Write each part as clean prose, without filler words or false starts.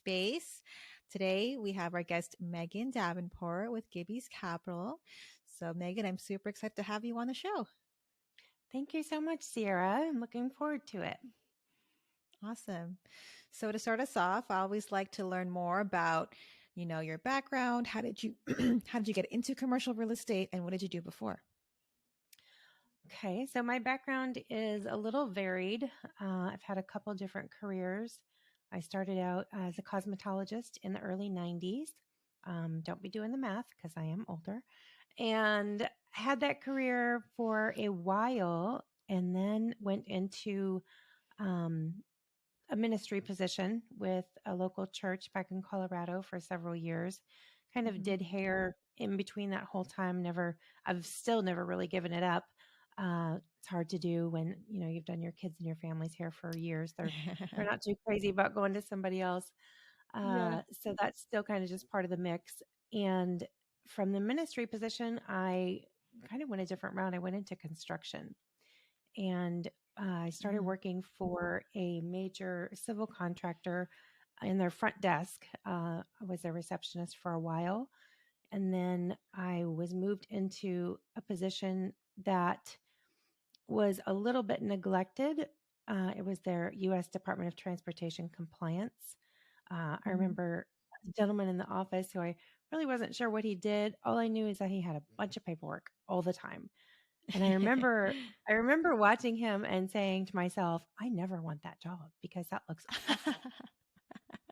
space. Today we have our guest Meaghan Davenport with Gibby's Capital. So Meaghan, I'm super excited to have you on the show. Thank you so much, Ciaara. I'm looking forward to it. Awesome. So to start us off, I always like to learn more about, your background. How did you how did you get into commercial real estate and what did you do before? Okay, so my background is a little varied. I've had a couple different careers. I started out as a cosmetologist in the early 90s. Don't be doing the math because I am older. And had that career for a while and then went into a ministry position with a local church back in Colorado for several years. Kind of did hair in between that whole time. I've still never really given it up. It's hard to do when, you've done your kids and your family's hair for years. They're not too crazy about going to somebody else. So that's still kind of just part of the mix. And from the ministry position, I kind of went a different route. I went into construction and I started working for a major civil contractor in their front desk. I was a receptionist for a while. And then I was moved into a position that was a little bit neglected. It was their U.S. Department of Transportation compliance. I remember a gentleman in the office who I really wasn't sure what he did. All I knew is that he had a bunch of paperwork all the time. And I remember watching him and saying to myself, I never want that job because that looks awful.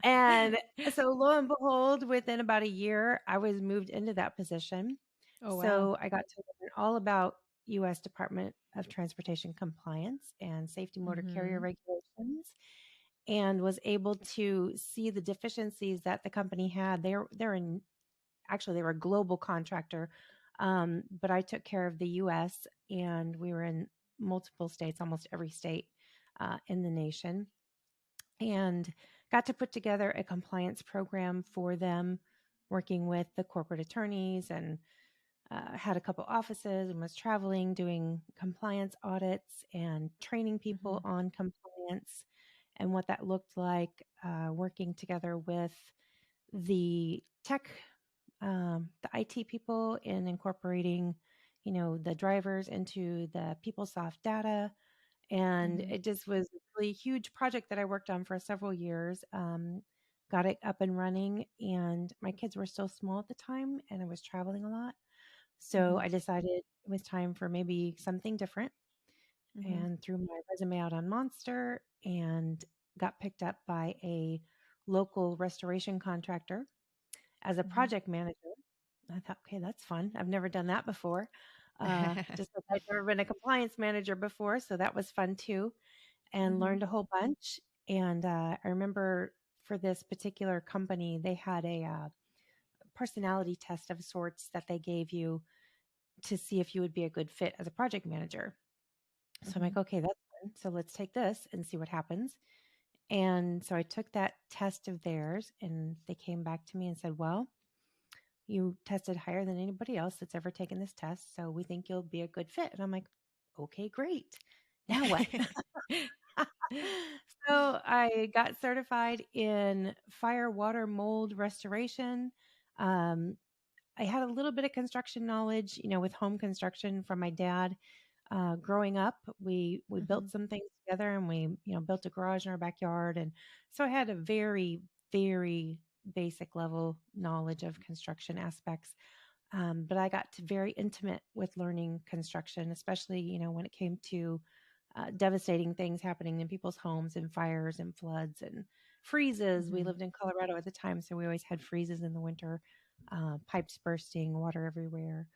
And so lo and behold, within about a year, I was moved into that position. Oh, wow. So I got to learn all about U.S. Department of Transportation compliance and safety motor carrier regulations, and was able to see the deficiencies that the company had. They were a global contractor, but I took care of the U.S. and we were in multiple states, almost every state in the nation, and got to put together a compliance program for them, working with the corporate attorneys, and had a couple offices and was traveling, doing compliance audits and training people on compliance and what that looked like, working together with the tech, the IT people in incorporating, the drivers into the PeopleSoft data. And it just was a really huge project that I worked on for several years. Got it up and running, and my kids were still small at the time, and I was traveling a lot. So I decided it was time for maybe something different, and threw my resume out on Monster and got picked up by a local restoration contractor as a project manager. I thought, okay, that's fun. I've never done that before. Just like I'd never been a compliance manager before. So that was fun too, and learned a whole bunch. And I remember for this particular company, they had a personality test of sorts that they gave you to see if you would be a good fit as a project manager. So I'm like, okay, that's fun. So let's take this and see what happens. And so I took that test of theirs, and they came back to me and said, well, you tested higher than anybody else that's ever taken this test, so we think you'll be a good fit. And I'm like, okay, great. Now what? So I got certified in fire, water, mold restoration. I had a little bit of construction knowledge, with home construction from my dad. Growing up, we built some things together, and we, built a garage in our backyard. And so I had a very, very basic level knowledge of construction aspects. But I got very intimate with learning construction, especially, when it came to devastating things happening in people's homes, and fires and floods and freezes. We lived in Colorado at the time, so we always had freezes in the winter, pipes bursting, water everywhere.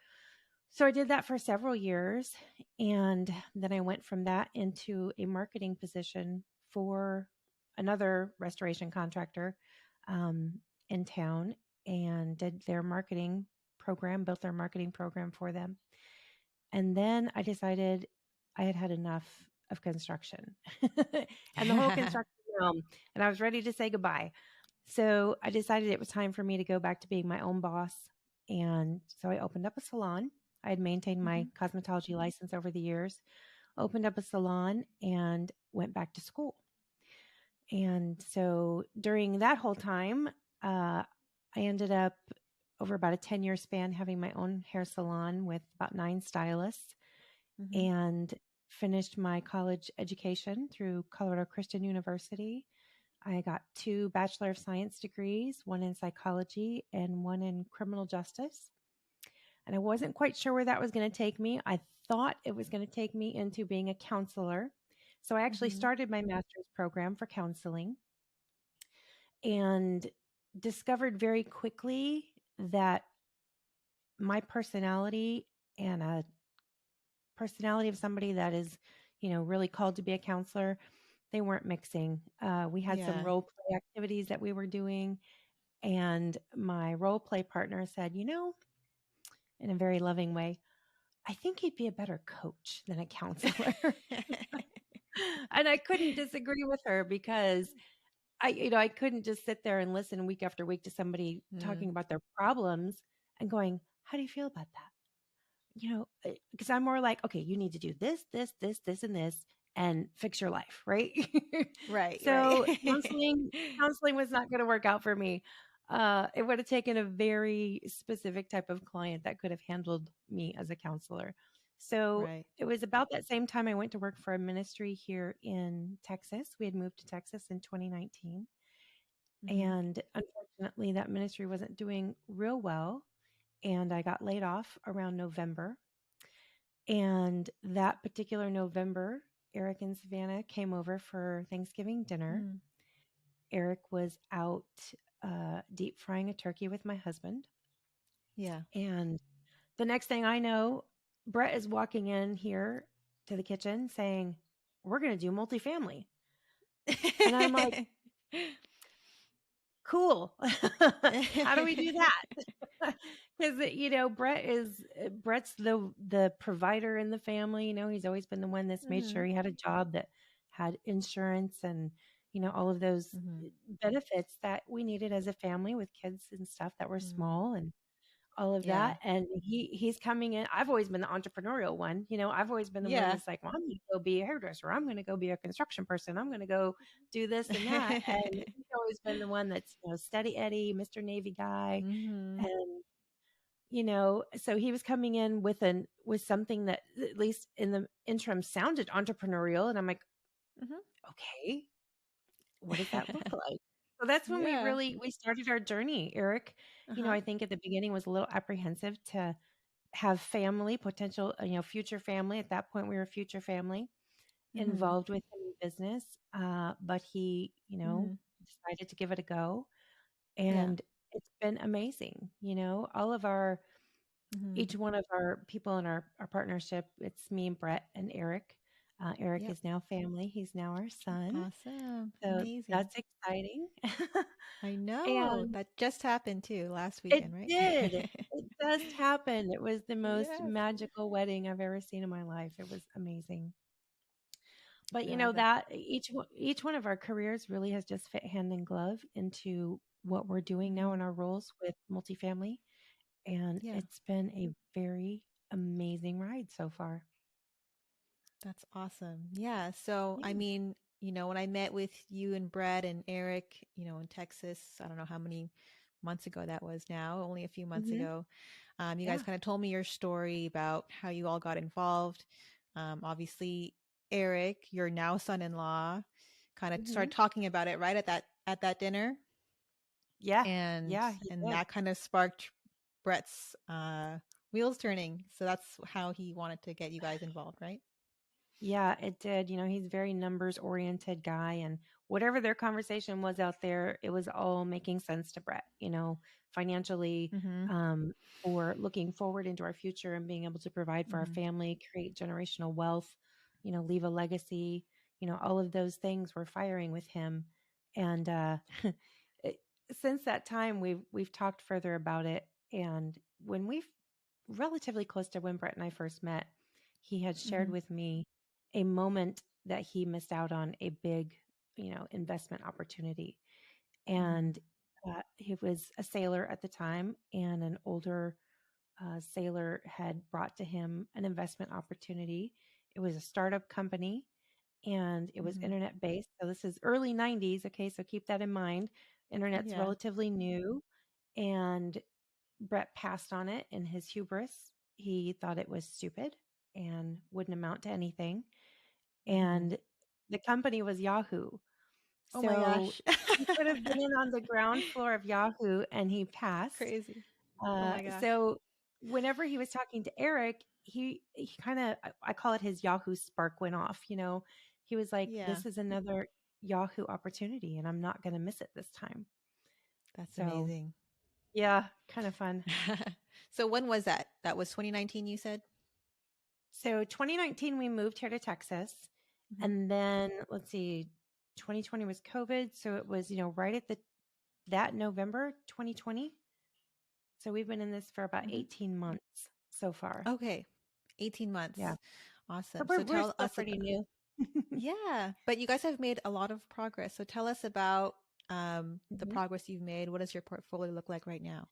So I did that for several years. And then I went from that into a marketing position for another restoration contractor in town, and did their marketing program, built their marketing program for them. And then I decided I had had enough of construction and the whole construction realm, and I was ready to say goodbye. So I decided it was time for me to go back to being my own boss. And so I opened up a salon. I had maintained my cosmetology license over the years, opened up a salon, and went back to school. And so during that whole time, I ended up over about a 10-year span having my own hair salon with about 9 stylists, Mm-hmm. and finished my college education through Colorado Christian University. I got 2 Bachelor of Science degrees, one in psychology and one in criminal justice. And I wasn't quite sure where that was going to take me. I thought it was going to take me into being a counselor. So I actually Mm-hmm. started my master's program for counseling and discovered very quickly that my personality and a personality of somebody that is, really called to be a counselor, they weren't mixing. We had some Yeah. role play activities that we were doing, and my role play partner said, in a very loving way, I think he'd be a better coach than a counselor. And I couldn't disagree with her because I couldn't just sit there and listen week after week to somebody Mm. talking about their problems and going, how do you feel about that? Because I'm more like, okay, you need to do this, this, this, this, and this, and fix your life, right? Right, So right. counseling was not going to work out for me. It would have taken a very specific type of client that could have handled me as a counselor. So Right. it was about that same time I went to work for a ministry here in Texas. We had moved to Texas in 2019. Mm-hmm. And unfortunately, that ministry wasn't doing real well. And I got laid off around November. And that particular November, Eric and Savannah came over for Thanksgiving dinner. Mm. Eric was out deep frying a turkey with my husband. Yeah. And the next thing I know, Brett is walking in here to the kitchen saying, we're going to do multifamily. And I'm like, cool. How do we do that? Because Brett's the provider in the family. He's always been the one that's made Mm-hmm. sure he had a job that had insurance and all of those Mm-hmm. benefits that we needed as a family with kids and stuff that were Mm. small and all of Yeah. that. And he's coming in. I've always been the entrepreneurial one. I've always been the one Yeah. that's like, well, I'm going to go be a hairdresser. I'm going to go be a construction person. I'm going to go do this and that. And he's always been the one that's, steady Eddie, Mr. Navy guy. Mm-hmm. And, so he was coming in with something that at least in the interim sounded entrepreneurial. And I'm like, Mm-hmm. okay, what does that look like? So that's when Yeah. we started our journey, Eric. Uh-huh. I think at the beginning was a little apprehensive to have family, potential, future family. At that point, we were future family Mm-hmm. involved with him in business. But he, Mm-hmm. decided to give it a go. Yeah. And it's been amazing. All of Mm-hmm. each one of our people in our partnership, it's me and Brett and Eric. Eric Yep. is now family. He's now our son. Awesome. So Amazing. that's exciting. I know. And That just happened too last it weekend, right? did. It just happened. It was the most Yes. magical wedding I've ever seen in my life. It was amazing. But Yeah, that that each one of our careers really has just fit hand in glove into what we're doing now mhm. in our roles with multifamily, and Yeah, it's been a very amazing ride so far. that's awesome. Yeah. So, I Yeah. mean, when I met with you and Brett and Eric, in Texas, I don't know how many months ago that was now, only a few months Hmm. ago. You guys Yeah. kind of told me your story about how you all got involved. Obviously, Eric, your now son-in-law, kind of Hmm. started talking about it right at that dinner, Yeah. and Yeah. He and did. that kind of sparked Brett's wheels turning. So that's how he wanted to get you guys involved, right? Yeah, it did. He's a very numbers oriented guy, and whatever their conversation was out there, it was all making sense to Brett, financially, Mm-hmm. um, for looking forward into our future and being able to provide for our Mm-hmm. family, create generational wealth, leave a legacy, all of those things were firing with him. And it- since that time, we've talked further about it. And when we relatively close to when Brett and I first met, he had shared Mm-hmm. with me a moment that he missed out on a big, investment opportunity. Mm-hmm. And he was a sailor at the time, and an older sailor had brought to him an investment opportunity. It was a startup company, and it was Mm-hmm. internet based. So this is early 90s. Okay, so keep that in mind. Internet's Yeah. relatively new, and Brett passed on it in his hubris. He thought it was stupid and wouldn't amount to anything. Mm-hmm. And the company was Yahoo. Oh my So gosh. he could have been on the ground floor of Yahoo and he passed. Crazy. Oh my gosh. So whenever he was talking to Eric, he kind of, I call it his Yahoo spark went off. He was like, Yeah. this is another Yahoo opportunity and I'm not going to miss it this time. That's So amazing. yeah, kind of fun. So when was that? That was 2019, you said? So 2019, we moved here to Texas. Mm-hmm. And then let's see, 2020 was COVID. So it was, right at that November 2020. So we've been in this for about Mm-hmm. 18 months so far. Okay. 18 Yeah. months. So Awesome. So we're tell still us pretty about, new. yeah, but you guys have made a lot of progress. So tell us about the Mhm. progress you've made. What does your portfolio look like right now?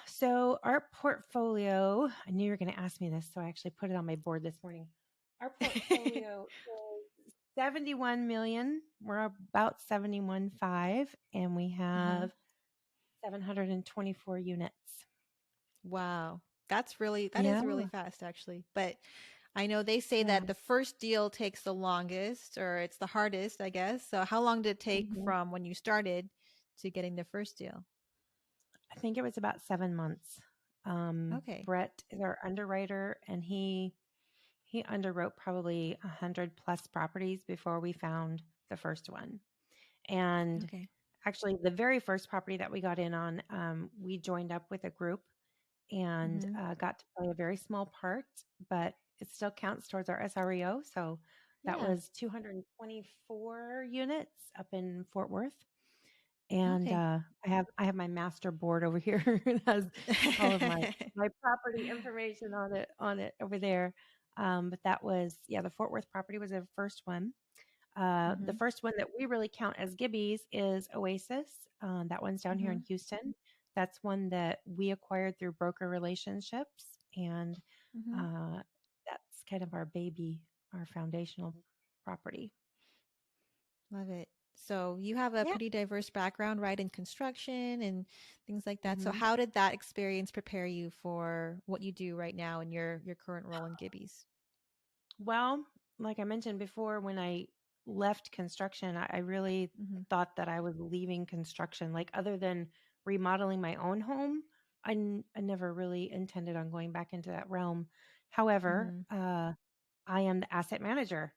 So our portfolio, I knew you were going to ask me this, so I actually put it on my board this morning. Our portfolio is 71 million. We're about 71.5, and we Uh-huh. have 724 units. Wow. That is really Yeah. fast actually. But I know they say Yeah. that the first deal takes the longest or it's the hardest, I guess. So how long did it take Mhm. from when you started to getting the first deal? I think it was about 7 months. Okay. Brett is our underwriter, and he underwrote probably 100+ properties before we found the first one. And Okay. actually, the very first property that we got in on, we joined up with a group and Mm-hmm. got to play a very small part, but it still counts towards our SREO. So that Yeah. was 224 units up in Fort Worth. And Okay. I have my master board over here. It has all of my property information on it over there. But that was, yeah, the Fort Worth property was the first one. The Mm-hmm. first one that we really count as Gibby's is Oasis. That one's down here Mm-hmm. in Houston. That's one that we acquired through broker relationships, and Mm-hmm. uh, that's kind of our baby, our foundational property. Love it. So you have a Yeah. pretty diverse background, right, in construction and things like that. So hmm how did that experience prepare you for what you do right now in your current role in Gibby's? Well, like I mentioned before, when I left construction, I really Mm-hmm. thought that I was leaving construction. Like, other than remodeling my own home, I never really intended on going back into that realm. However, Mm-hmm. I am the asset manager.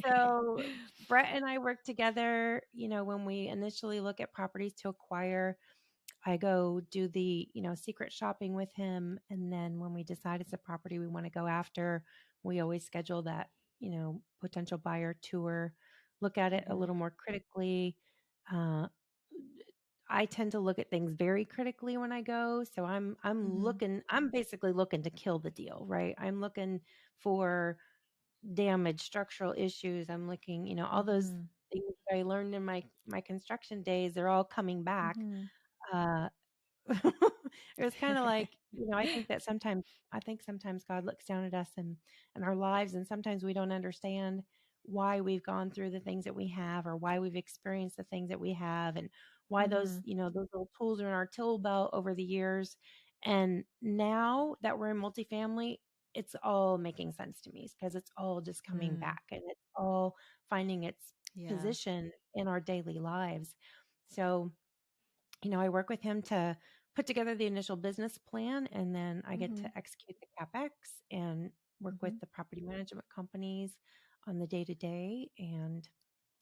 So Brett and I work together, when we initially look at properties to acquire. I go do the, secret shopping with him. And then when we decide it's a property we want to go after, we always schedule that, potential buyer tour, look at it a Mm-hmm. little more critically. Uh, I tend to look at things very critically when I go. So Mm-hmm. I'm basically looking to kill the deal, right? I'm looking for damage, structural issues. I'm looking, all those Mm-hmm. things that I learned in my construction days, they're all coming back. Mm-hmm. Uh, it was kind of like, I think sometimes God looks down at us and our lives, and sometimes we don't understand why we've gone through the things that we have, or why we've experienced the things that we have, and why those, Mm-hmm. those little tools are in our tool belt over the years. And now that we're in multifamily, it's all making sense to me, because it's all just coming Mm. back, and it's all finding its Yeah. position in our daily lives. So, I work with him to put together the initial business plan, and then I get Mm-hmm. to execute the CapEx and work Mm-hmm. with the property management companies on the day to day and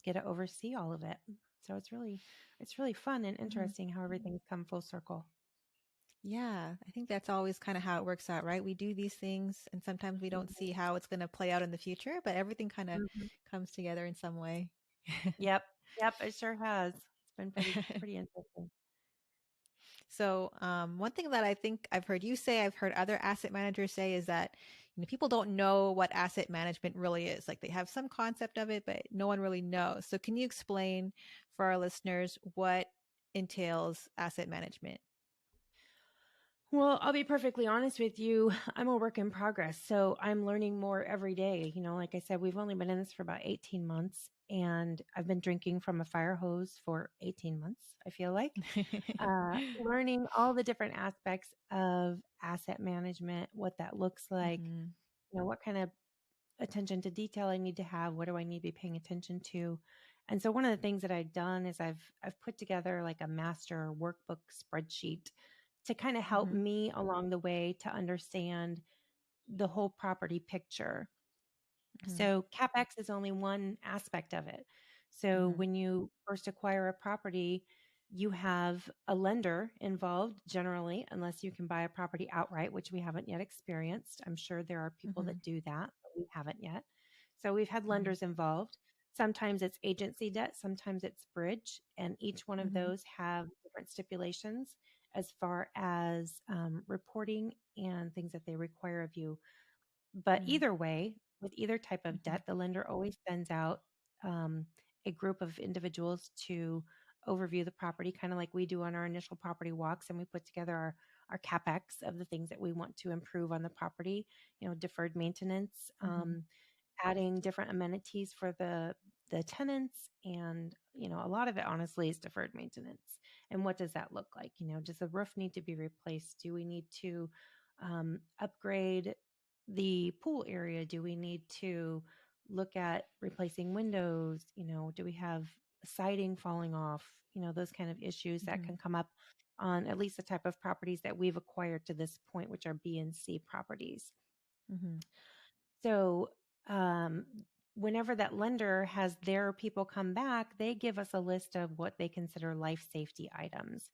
get to oversee all of it. So it's really fun and Mm-hmm. interesting how everything's come full circle. Yeah, I think that's always kind of how it works out, right? We do these things and sometimes we don't see how it's going to play out in the future, but everything kind of Mm-hmm. comes together in some way. Yep. Yep. It sure has. It's been pretty interesting. So, one thing that I think I've heard you say, I've heard other asset managers say is that, people don't know what asset management really is. Like they have some concept of it, but no one really knows. So, can you explain for our listeners what entails asset management? Well, I'll be perfectly honest with you. I'm a work in progress. So I'm learning more every day. Like I said, we've only been in this for about 18 months, and I've been drinking from a fire hose for 18 months, I feel like. Learning all the different aspects of asset management, what that looks like, Mhm. what kind of attention to detail I need to have, what do I need to be paying attention to. And so one of the things that I've done is I've put together like a master workbook spreadsheet to kind of help Mhm. me along the way to understand the whole property picture. Mhm. So CapEx is only one aspect of it. So Mhm. when you first acquire a property, you have a lender involved generally, unless you can buy a property outright, which we haven't yet experienced. I'm sure there are people Mhm. that do that, but we haven't yet. So we've had Mhm. lenders involved. Sometimes it's agency debt, sometimes it's bridge, and each one of Mhm. those have different stipulations as far as reporting and things that they require of you. But Mhm. either way, with either type of Mhm. debt, the lender always sends out um, a group of individuals to overview the property, kind of like we do on our initial property walks, and we put together our capex of the things that we want to improve on the property. Deferred maintenance, Mhm. adding different amenities for the tenants, and a lot of it honestly is deferred maintenance. And what does that look like? Does the roof need to be replaced? Do we need to upgrade the pool area? Do we need to look at replacing windows? Do we have siding falling off? Those kind of issues that Mhm. can come up on at least the type of properties that we've acquired to this point, which are B and C properties. Mhm. So, um, whenever that lender has their people come back, they give us a list of what they consider life safety items.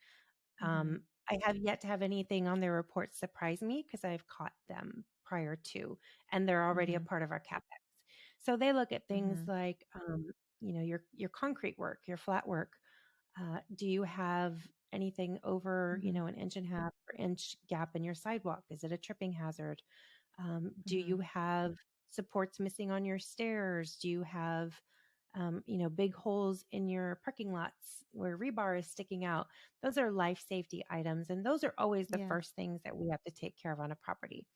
Mhm. I have yet to have anything on their report surprise me because I've caught them prior to, and they're already a Mhm. part of our CapEx. So they look at things Mhm. like, your concrete work, your flat work. Do you have anything over, Mhm. an inch and a half or inch gap in your sidewalk? Is it a tripping hazard? Do you Mhm. have supports missing on your stairs? Do you have, big holes in your parking lots where rebar is sticking out? Those are life safety items, and those are always the Yeah. first things that we have to take care of on a property.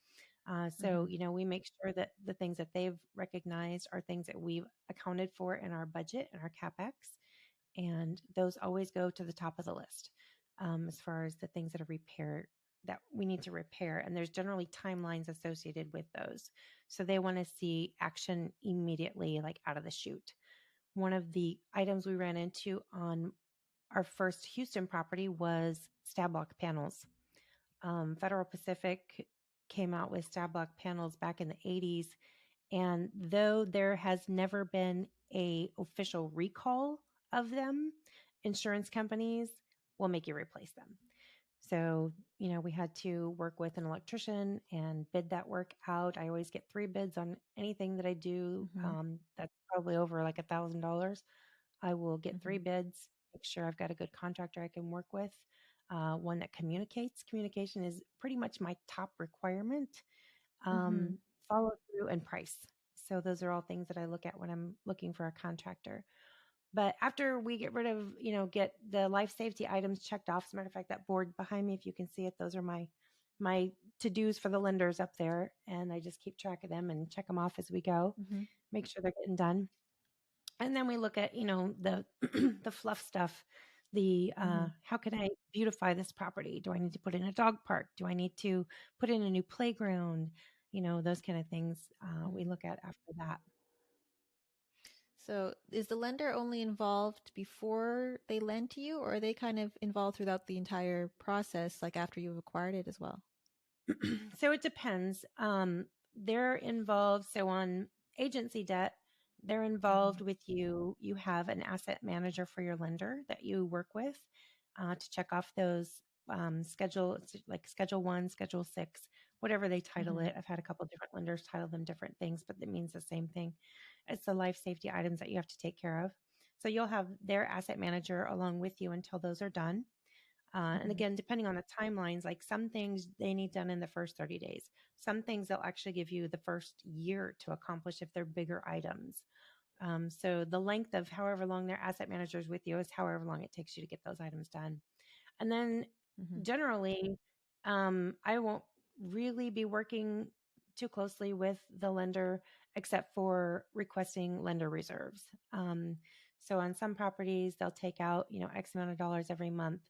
So, Mhm. we make sure that the things that they've recognized are things that we've accounted for in our budget and our capex, and those always go to the top of the list as far as the things that are repaired that we need to repair. And there's generally timelines associated with those. So they want to see action immediately, like out of the chute. One of the items we ran into on our first Houston property was stab block panels. Federal Pacific came out with stab block panels back in the 80s, and though there has never been a official recall of them, insurance companies will make you replace them. So, we had to work with an electrician and bid that work out. I always get 3 bids on anything that I do. Mhm. That's probably over like $1,000. I will get three Mhm. bids, make sure I've got a good contractor I can work with, one that communicates. Communication is pretty much my top requirement. Mhm. Um, Follow through and price. So those are all things that I look at when I'm looking for a contractor. But after we get rid of, get the life safety items checked off. As a matter of fact, that board behind me, if you can see it, those are my to-dos for the lenders up there. And I just keep track of them and check them off as we go, Mhm. make sure they're getting done. And then we look at, the the fluff stuff. The Mhm. how can I beautify this property? Do I need to put in a dog park? Do I need to put in a new playground? Those kind of things we Mhm. look at after that. So, is the lender only involved before they lend to you, or are they kind of involved throughout the entire process, like after you've acquired it as well? So it depends. They're involved. So on agency debt, they're involved Mhm. with you. You have an asset manager for your lender that you work with to check off those like Schedule 1, Schedule 6, whatever they title Mhm. it. I've had a couple different lenders title them different things, but it means the same thing. It's the life safety items that you have to take care of. So you'll have their asset manager along with you until those are done. And Mhm. again, depending on the timelines, like some things they need done in the first 30 days. Some things they'll actually give you the first year to accomplish if they're bigger items. So the length of however long their asset manager is with you is however long it takes you to get those items done. And then Mhm. generally, I won't really be working too closely with the lender except for requesting lender reserves. So on some properties, they'll take out, X amount of dollars every month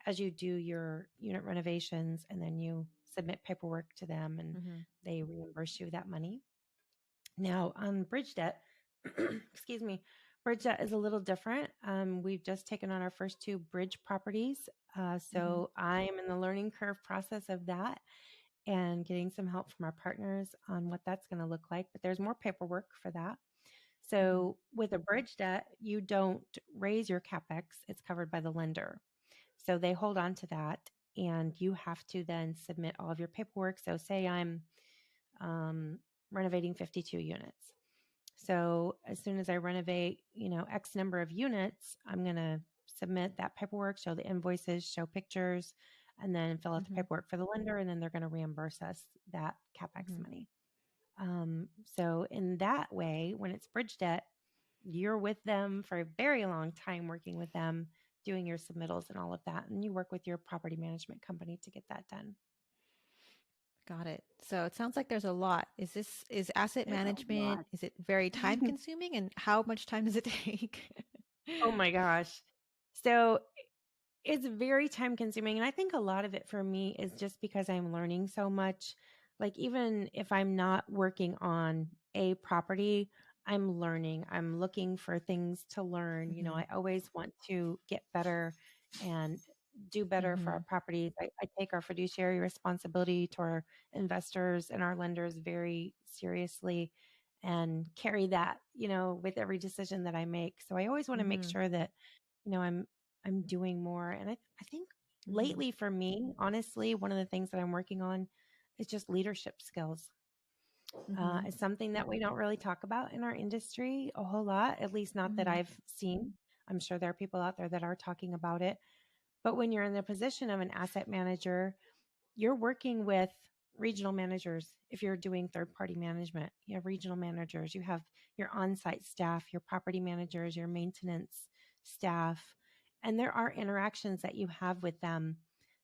as you do your unit renovations, and then you submit paperwork to them and Mm-hmm. they reimburse you that money. Now, on bridge debt, excuse me, bridge debt is a little different. We've just taken on our first 2 bridge properties. Mm-hmm. So I'm in the learning curve process of that and getting some help from our partners on what that's going to look like. But there's more paperwork for that. Mm-hmm. So with a bridge debt, you don't raise your capex, it's covered by the lender. So they hold on to that, and you have to then submit all of your paperwork. So say I'm renovating 52 units. So as soon as I renovate, X number of units, I'm going to submit that paperwork, show the invoices, show pictures, and then fill out the Mm-hmm. paperwork for the lender. And then they're going to reimburse us that CapEx Mm-hmm. money. So in that way, when it's bridge debt, you're with them for a very long time, working with them, doing your submittals and all of that. And you work with your property management company to get that done. Got it. So it sounds like there's a lot. Is asset There's a management, lot. is it very time consuming, and how much time does it take? Oh my gosh. So it's very time consuming. And I think a lot of it for me is just because I'm learning so much. Like, even if I'm not working on a property, I'm learning. I'm looking for things to learn. Mm-hmm. I always want to get better and do better for our Mm-hmm. properties. I take our fiduciary responsibility to our investors and our lenders very seriously and carry that, with every decision that I make. So I always want to make Mm-hmm. sure that, I'm doing more. And I think Mm-hmm. lately for me, honestly, one of the things that I'm working on is just leadership skills. Mm-hmm. It's something that we don't really talk about in our industry a whole lot, at least not that Mm-hmm. I've seen. I'm sure there are people out there that are talking about it. But when you're in the position of an asset manager, you're working with regional managers. If you're doing third party management, you have regional managers, you have your on site staff, your property managers, your maintenance staff. And there are interactions that you have with them,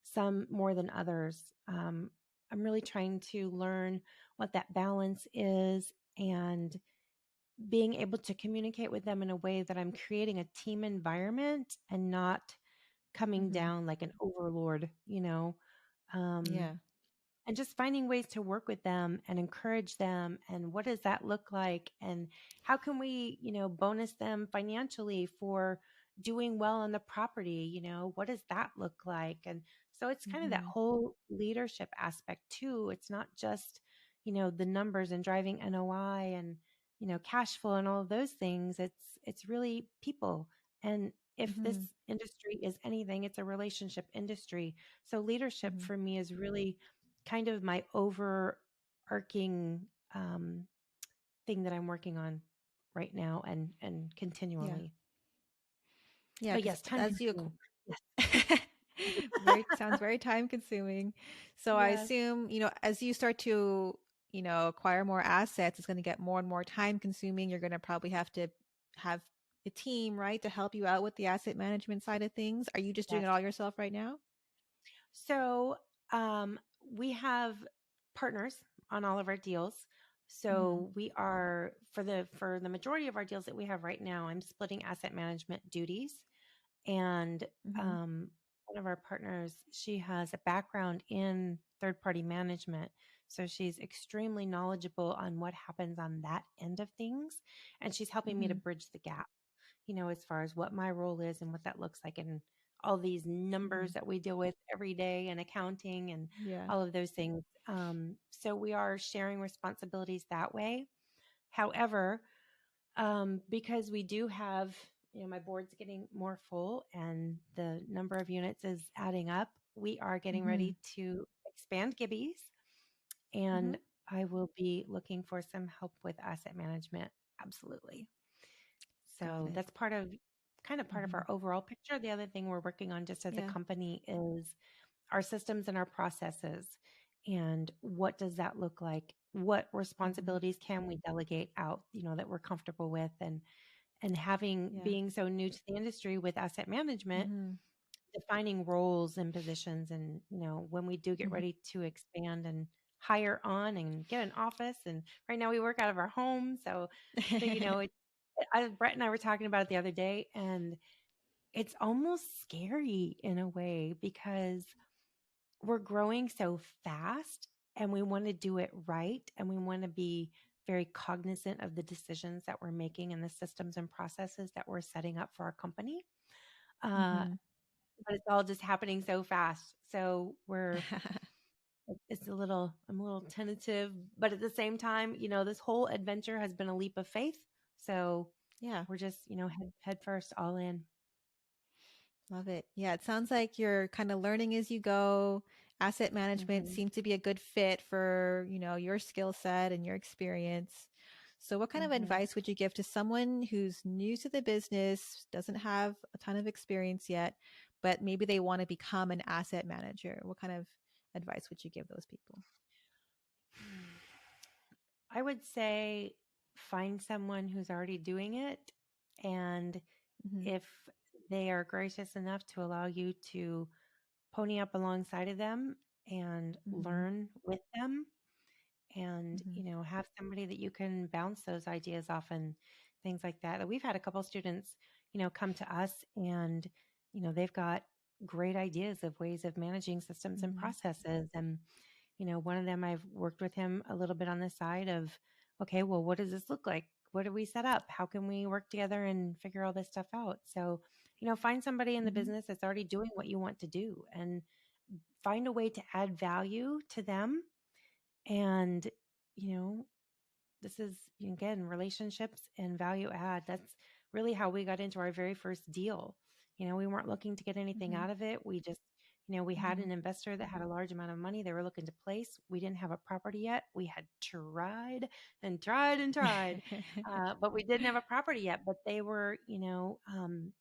some more than others. I'm really trying to learn what that balance is and being able to communicate with them in a way that I'm creating a team environment and not coming Mm-hmm. down like an overlord. Um, Yeah. and just finding ways to work with them and encourage them, and what does that look like, and how can we bonus them financially for doing well on the property. What does that look like? And so it's kind of that Mm-hmm. whole leadership aspect too. It's not just the numbers and driving NOI and cash flow and all of those things. It's really people. And if this Mm-hmm. industry is anything, it's a relationship industry. So leadership Mm-hmm. for me is really kind of my overarching um, thing that I'm working on right now and Yeah. continually. Yeah. But Because yes, time as you consuming. Yes. very sounds very time consuming. So I Yes. assume, as you start to, acquire more assets, it's going to get more and more time consuming. You're going to probably have to have a team, right, to help you out with the asset management side of things. Are you just doing Yes. it all yourself right now? So we have partners on all of our deals. Mm-hmm. So we are for the majority of our deals that we have right now, I'm splitting asset management duties. And Mm-hmm. one of our partners, she has a background in third party management. So she's extremely knowledgeable on what happens on that end of things. And she's helping me to Mm-hmm. bridge the gap, as far as what my role is and what that looks like, and all these Mm-hmm. numbers that we deal with every day, and accounting and Yeah. all of those things. So we are sharing responsibilities that way. However, because we do have, my board's getting more full and the number of units is adding up, we are getting Mm-hmm. ready to expand Gibby's, Mm-hmm. and I will be looking for some help with asset management. Absolutely. Got So it. that's part of Mm-hmm. our overall picture. The other thing we're working on just as a Yeah. company is our systems and our processes. And what does that look like? What Mm-hmm. responsibilities can we delegate out, that we're comfortable with? And having Yeah. being so new to the industry with asset management, Mm-hmm. defining roles and positions. And, when we do get Mhm. ready to expand and hire on and get an office, and right now we work out of our home. So, Brett and I were talking about it the other day, and it's almost scary in a way because we're growing so fast and we want to do it right. And we want to be very cognizant of the decisions that we're making and the systems and processes that we're setting up for our company. Uh, Mhm. but it's all just happening so fast. So I'm a little tentative, but at the same time, this whole adventure has been a leap of faith. So Yeah. we're just, head first, all in. Love it. Yeah, it sounds like you're kind of learning as you go. Asset management Hmm. seemed to be a good fit for, your skill set and your experience. So what kind of Hmm. advice would you give to someone who's new to the business, doesn't have a ton of experience yet, but maybe they want to become an asset manager? What kind of advice would you give those people? I would say find someone who's already doing it. And Hmm. if they are gracious enough to allow you to pony up alongside of them and Hmm. learn with them, and Hmm. have somebody that you can bounce those ideas off and things like that. We've had a couple students come to us, and they've got great ideas of ways of managing systems and Hmm. processes. And one of them, I've worked with him a little bit on the side of, okay, well, what does this look like? What do we set up? How can we work together and figure all this stuff out? So find somebody in the Hmm. business that's already doing what you want to do, and find a way to add value to them. And, you know, this is, again, relationships and value add. That's really how we got into our very first deal. We weren't looking to get anything Hmm. out of it. We just, we had Hmm. an investor that had a large amount of money they were looking to place. We didn't have a property yet. We had tried and tried and tried, but we didn't have a property yet. But they were,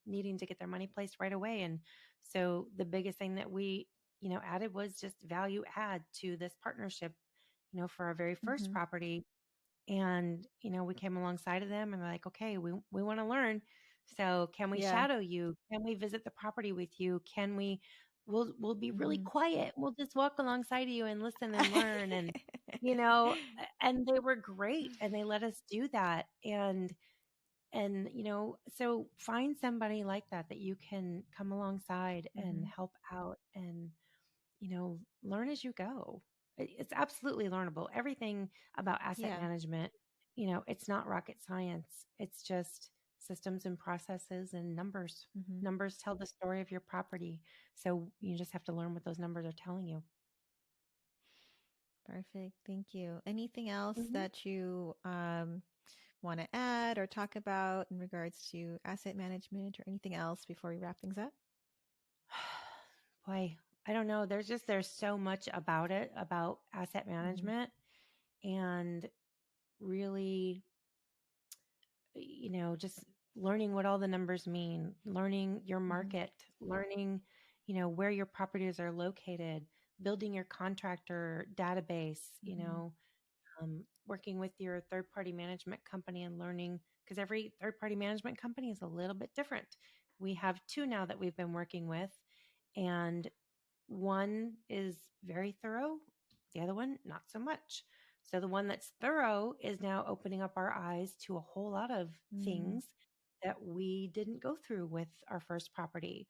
needing to get their money placed right away. And so the biggest thing that we, added was just value add to this partnership, for our very first Hmm. property. And we came alongside of them and we're like, okay, we want to learn, so can we Yeah. shadow you? Can we visit the property with you? Can we we'll be really Hmm. quiet, we'll just walk alongside of you and listen and learn. And and they were great, and they let us do that. And so find somebody like that that you can come alongside and Hmm. help out, and learn as you go. It's absolutely learnable. Everything about asset Yeah. management, it's not rocket science. It's just systems and processes and numbers. Hmm. Numbers tell the story of your property. So you just have to learn what those numbers are telling you. Perfect. Thank you. Anything else Hmm. that you want to add or talk about in regards to asset management or anything else before we wrap things up? Boy, I don't know. There's so much about it, about asset Hmm. management, and really just learning what all the numbers mean, learning your Hmm. market, learning, where your properties are located, building your contractor database, Hmm. working with your third party management company and learning, because every third party management company is a little bit different. We have two now that we've been working with, and one is very thorough, the other one, not so much. So the one that's thorough is now opening up our eyes to a whole lot of Hmm. things that we didn't go through with our first property,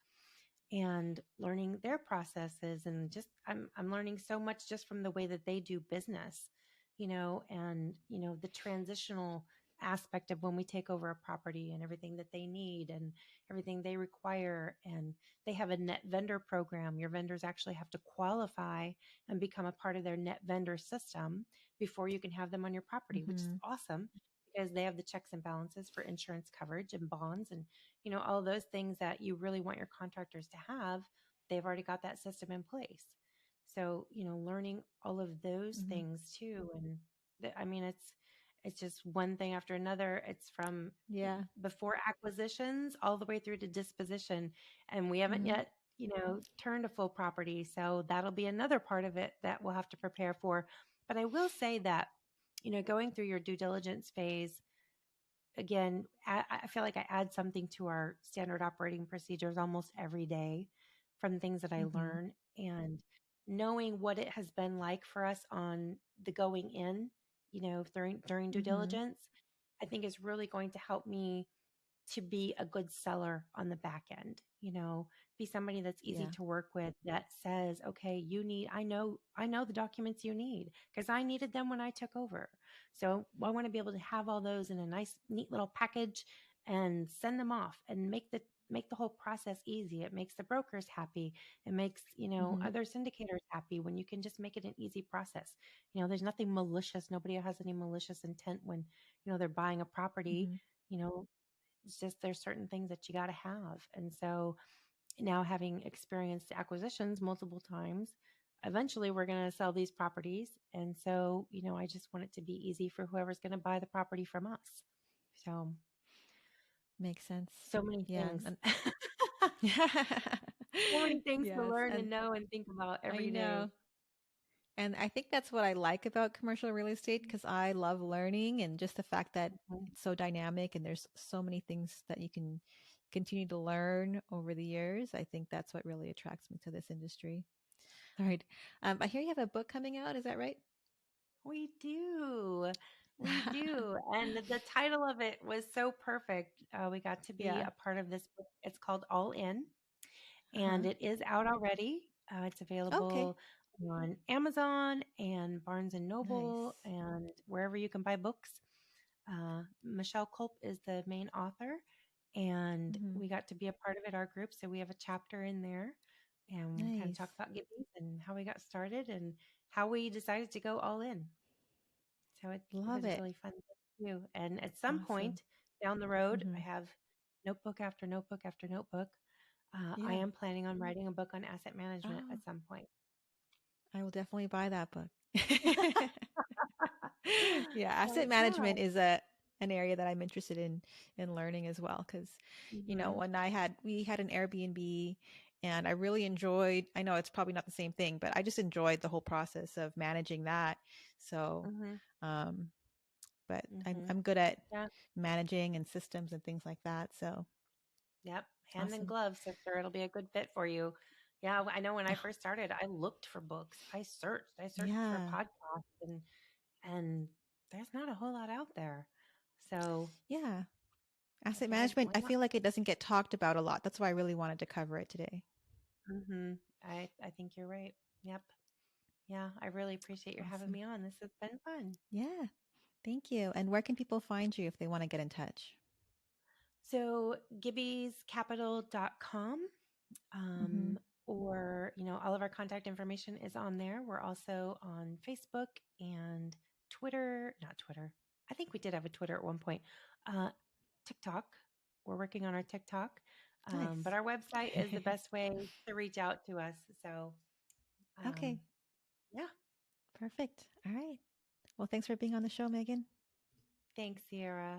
and learning their processes. And just I'm learning so much just from the way that they do business, and the transitional aspect of when we take over a property and everything that they need and everything they require. And they have a net vendor program. Your vendors actually have to qualify and become a part of their net vendor system before you can have them on your property, which is Hmm. awesome because they have the checks and balances for insurance coverage and bonds and all those things that you really want your contractors to have. They've already got that system in place. So, learning all of those Hmm. things too. And I mean, it's just one thing after another. It's from Yeah. before acquisitions all the way through to disposition. And we haven't Hmm. yet, turned a full property. So that'll be another part of it that we'll have to prepare for. But I will say that, going through your due diligence phase, again, I feel like I add something to our standard operating procedures almost every day from things that I Mm-hmm. learn, and knowing what it has been like for us on the going in, during due Mm-hmm. diligence, I think is really going to help me to be a good seller on the back end, be somebody that's easy Yeah. to work with, that says, okay, I know the documents you need because I needed them when I took over. So I want to be able to have all those in a nice, neat little package and send them off and make the whole process easy. It makes the brokers happy. It makes, Mm-hmm. other syndicators happy when you can just make it an easy process. There's nothing malicious. Nobody has any malicious intent when, they're buying a property. Mm-hmm. You know, it's just there's certain things that you got to have. And so now, having experienced acquisitions multiple times, eventually we're going to sell these properties. And so, I just want it to be easy for whoever's going to buy the property from us. So, Makes sense. so many Yeah. things. And So many things to yes. learn and And know and think about I every day. know. And I think that's what I like about commercial real estate because I love learning and just the fact that Mhm. it's so dynamic and there's so many things that you can continue to learn over the years. I think that's what really attracts me to this industry. All right. I hear you have a book coming out. Is that right? We do. We do. And the title of it was so perfect. We got to be Yeah. a part of this book. It's called All In, and Uh-huh. it is out already. It's Okay. available on Amazon and Barnes and Noble Nice. and wherever you can buy books. Michelle Culp is the main author, and Hmm. we got to be a part of it, our group. So we have a chapter in there, and kind of talk Nice. about Gibby and how we got started and how we decided to go all in. So it Love was it. really fun to do. And at some Awesome. point down the road, I Hmm. have notebook after notebook after notebook. I Yeah. am planning on writing a book on asset management Oh, at some point. I will definitely buy that book. Yeah, So asset yeah. management is a an area that I'm interested in learning as well because Hmm. when we had an Airbnb and I really enjoyed, I know it's probably not the same thing, but I just enjoyed the whole process of managing that. So, Hmm. um but I'm Hmm. I'm good at Yeah. managing and systems and things like that. So, Yep. Hand in awesome. glove, sister. It'll be a good fit for you. Yeah. I know when I first started, I looked for books. I searched for Yeah. podcasts, and there's not a whole lot out there. So Yeah. I Asset figured, management, why I not? feel like it doesn't get talked about a lot. That's why I really wanted to cover it today. Hmm. I think you're right. Yep. Yeah, I really appreciate your having Awesome. me on. This has been fun. Yeah. Thank you. And where can people find you if they want to get in touch? So, gibbyscapital.com, Hmm. um, or, all of our contact information is on there. We're also on Facebook and Twitter, not Twitter. I think we did have a Twitter at one point. Uh, TikTok. We're working on our TikTok. But Nice. our website is the best way to reach out to us. So, um, Okay. yeah. Perfect. All right. Well, thanks for being on the show, Megan. Thanks, Ciaara.